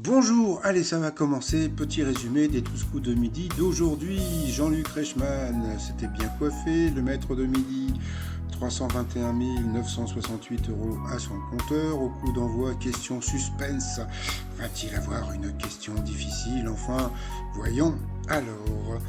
Bonjour, allez ça va commencer, petit résumé des 12 coups de midi d'aujourd'hui. Jean-Luc Reichmann s'était bien coiffé, le maître de midi, 321 968 € à son compteur. Au coup d'envoi, question suspense, va-t-il avoir une question difficile? Enfin, voyons. Alors,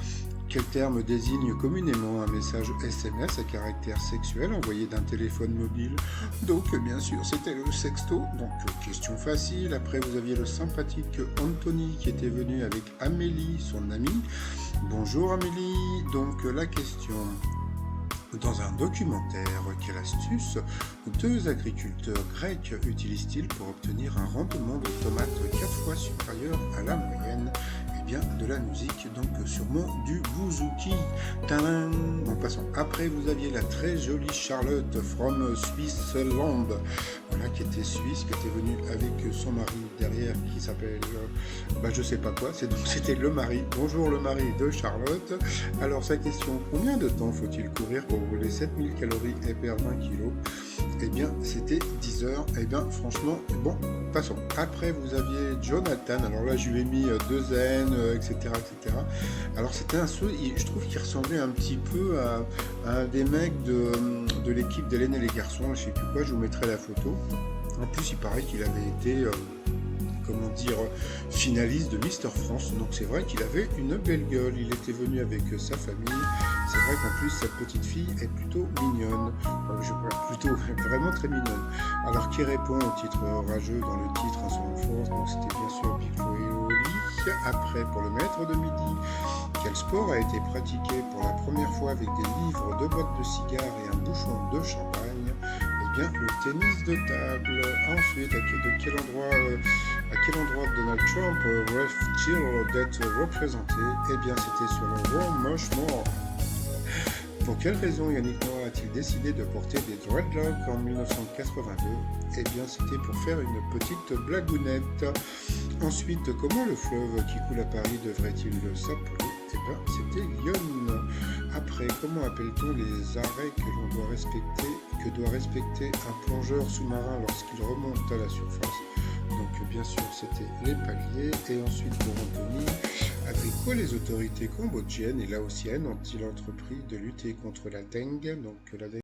quel terme désigne communément un message SMS à caractère sexuel envoyé d'un téléphone mobile? Donc, bien sûr, c'était le sexto. Donc, question facile. Après, vous aviez le sympathique Anthony qui était venu avec Amélie, son amie. Bonjour Amélie. Donc, la question. Dans un documentaire, quelle astuce deux agriculteurs grecs utilisent-ils pour obtenir un rendement de tomates 4 fois supérieur à la moyenne? Eh bien, de la musique, donc sûrement du bouzouki. Tadam! En passant, après, vous aviez la très jolie Charlotte from Switzerland, voilà, qui était suisse, qui était venue avec son mari derrière, qui s'appelle, je sais pas quoi, c'était le mari. Bonjour le mari de Charlotte. Alors, sa question, combien de temps faut-il courir pour brûler 7000 calories et perdre 20 kilos? Eh bien, c'était 10 heures. Eh bien, franchement, bon, passons. Après, vous aviez Jonathan. Alors là, je lui ai mis 2 N, etc., etc. Alors, c'était un saut, je trouve qu'il ressemblait un petit peu à un des mecs de l'équipe d'Hélène et les garçons. Je sais plus quoi, je vous mettrai la photo. En plus, il paraît qu'il avait été... finaliste de Mister France. Donc c'est vrai qu'il avait une belle gueule. Il était venu avec sa famille. C'est vrai qu'en plus sa petite fille est plutôt mignonne. Plutôt vraiment très mignonne. Alors qui répond au titre rageux dans le titre Insolent Force? Donc c'était bien sûr Big Flo et Oli. Après pour le maître de midi, quel sport a été pratiqué pour la première fois avec des livres, 2 boîtes de cigares et un bouchon de champagne? Eh bien le tennis de table. Ensuite, à quel endroit Donald Trump rêve-t-il d'être représenté? Eh bien, c'était sur le War Rushmore. Pour quelle raison Yannick Noah a-t-il décidé de porter des dreadlocks en 1982? Eh bien, c'était pour faire une petite blagounette. Ensuite, comment le fleuve qui coule à Paris devrait-il s'appeler? Eh bien, c'était Lyon. Après, comment appelle-t-on les arrêts que doit respecter un plongeur sous-marin lorsqu'il remonte à la surface? Donc bien sûr c'était les paliers. Et ensuite pour Anthony, avec quoi les autorités cambodgiennes et laotiennes ont-ils entrepris de lutter contre la dengue? Donc la dengue